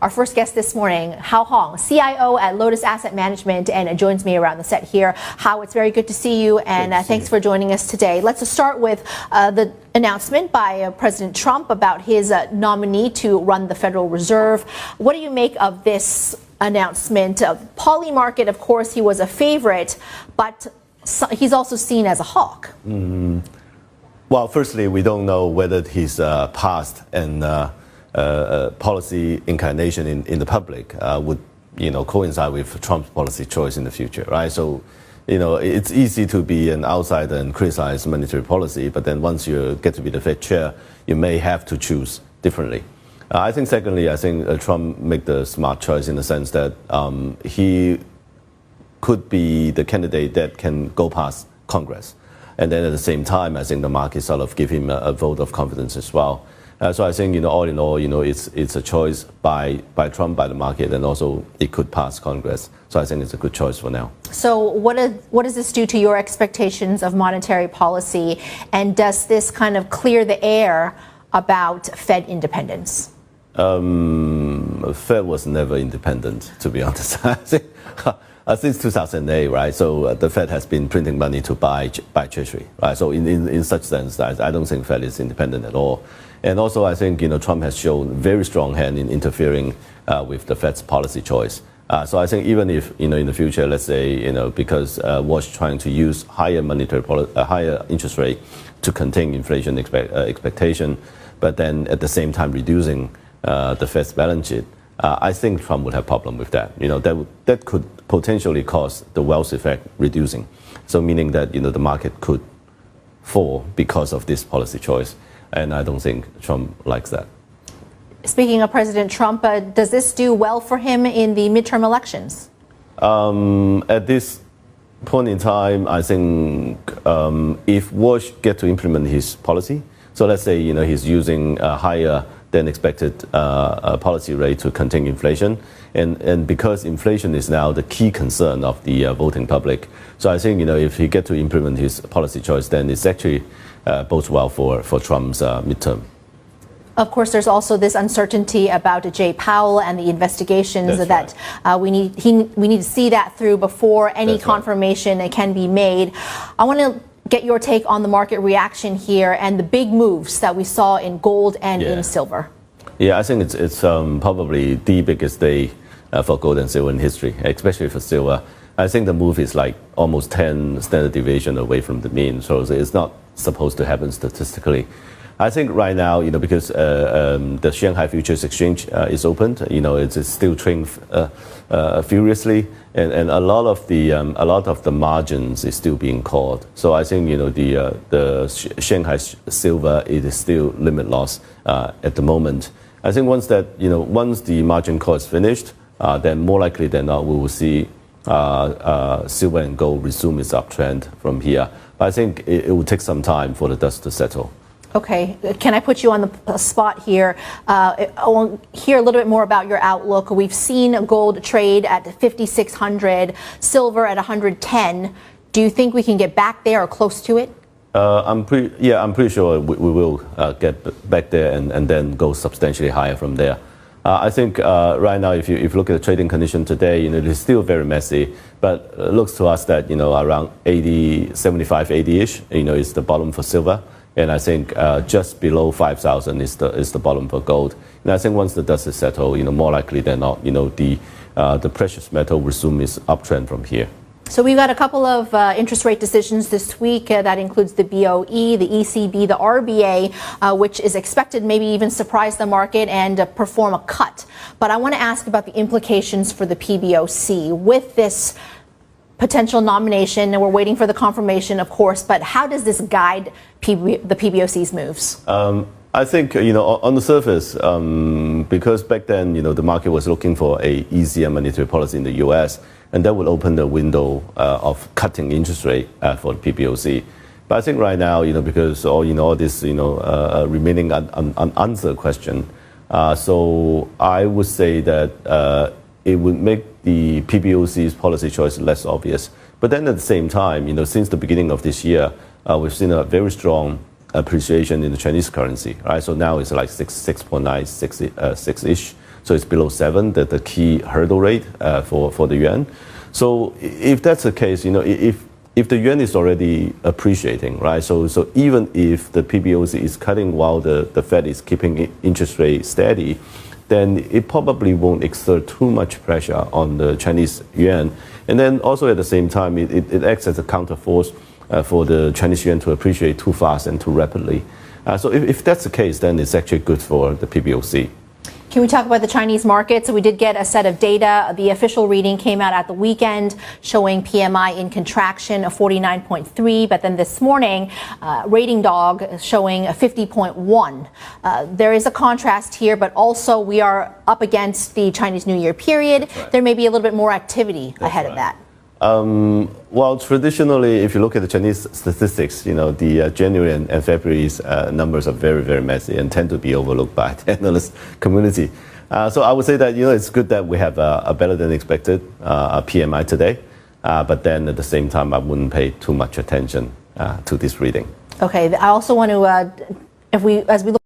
our first guest this morning, Hao Hong, CIO at Lotus Asset Management, and joins me around the set here. Hao, it's very good to see you, and thanks for joining us today. Let's start with the announcement by President Trump about his nominee to run the Federal Reserve. What do you make of this announcement? Poly market, of course, he was a favorite, but he's also seen as a hawk. Well, firstly, we don't know whether his past and policy incarnation in the public would, coincide with Trump's policy choice in the future, right? So, it's easy to be an outsider and criticize monetary policy, but then once you get to be the Fed chair, you may have to choose differently. I think secondly, Trump made the smart choice in the sense that he could be the candidate that can go past Congress. And then at the same time, I think the market sort of give him a vote of confidence as well. So I think, all in all, it's a choice by Trump, by the market, and also it could pass Congress. So I think it's a good choice for now. So what does this do to your expectations of monetary policy? And does this kind of clear the air about Fed independence? Fed was never independent, to be honest. Since 2008, right? So the Fed has been printing money to buy Treasury, right? So in such sense, I don't think Fed is independent at all. And also, I think Trump has shown very strong hand in interfering with the Fed's policy choice. So I think even if in the future, let's say because was trying to use higher higher interest rate to contain inflation expectation, but then at the same time reducing the Fed's balance sheet. I think Trump would have problem with that. That could potentially cause the wealth effect reducing. So meaning that the market could fall because of this policy choice, and I don't think Trump likes that. Speaking of President Trump, does this do well for him in the midterm elections? At this point in time, I think if Walsh get to implement his policy, so let's say he's using a higher than expected policy rate to contain inflation. And because inflation is now the key concern of the voting public, so I think if he get to implement his policy choice, then it's actually bodes well for Trump's midterm. Of course, there's also this uncertainty about Jay Powell and the investigations. That's that we need to see that through before any confirmation can be made. I want to get your take on the market reaction here and the big moves that we saw in gold and in silver. Yeah, I think it's probably the biggest day for gold and silver in history, especially for silver. I think the move is like almost 10 standard deviation away from the mean, so it's not supposed to happen statistically. I think right now, because the Shanghai Futures Exchange is opened, it's still trading furiously, and a lot of the margins is still being called. So I think the Shanghai silver, it is still limit loss at the moment. I think once the margin call is finished, then more likely than not we will see silver and gold resume its uptrend from here. But I think it will take some time for the dust to settle. Okay, can I put you on the spot here? I want to hear a little bit more about your outlook. We've seen gold trade at 5,600, silver at 110. Do you think we can get back there or close to it? I'm pretty sure we will get back there and then go substantially higher from there. I think right now, if you look at the trading condition today, it is still very messy, but it looks to us that around 80, 75, 80-ish, is the bottom for silver. And I think just below 5,000 is the bottom for gold. And I think once the dust is settled, more likely than not, the precious metal will resume its uptrend from here. So we've got a couple of interest rate decisions this week. That includes the BOE, the ECB, the RBA, which is expected maybe even surprise the market and perform a cut. But I want to ask about the implications for the PBOC with this potential nomination, and we're waiting for the confirmation, of course, but how does this guide the PBOC's moves? I think, on the surface, because back then, the market was looking for a easier monetary policy in the U.S., and that would open the window of cutting interest rate for the PBOC. But I think right now, because all this, remaining unanswered question, so I would say that it would make the PBOC's policy choice less obvious. But then at the same time, since the beginning of this year, we've seen a very strong appreciation in the Chinese currency, right? So now it's like 6.96-ish. So it's below 7, the key hurdle rate for the yuan. So if that's the case, if the yuan is already appreciating, right? So even if the PBOC is cutting while the Fed is keeping interest rate steady, then it probably won't exert too much pressure on the Chinese yuan. And then also at the same time, it acts as a counterforce for the Chinese yuan to appreciate too fast and too rapidly. So if that's the case, then it's actually good for the PBOC. Can we talk about the Chinese market? So we did get a set of data. The official reading came out at the weekend showing PMI in contraction of 49.3, but then this morning, Rating Dog showing a 50.1. There is a contrast here, but also we are up against the Chinese New Year period. Right. There may be a little bit more activity ahead of that. Well, traditionally, if you look at the Chinese statistics, the January and February's numbers are very, very messy and tend to be overlooked by the analyst community. So I would say that, it's good that we have a better than expected PMI today. But then at the same time, I wouldn't pay too much attention to this reading. Okay. I also want to, as we look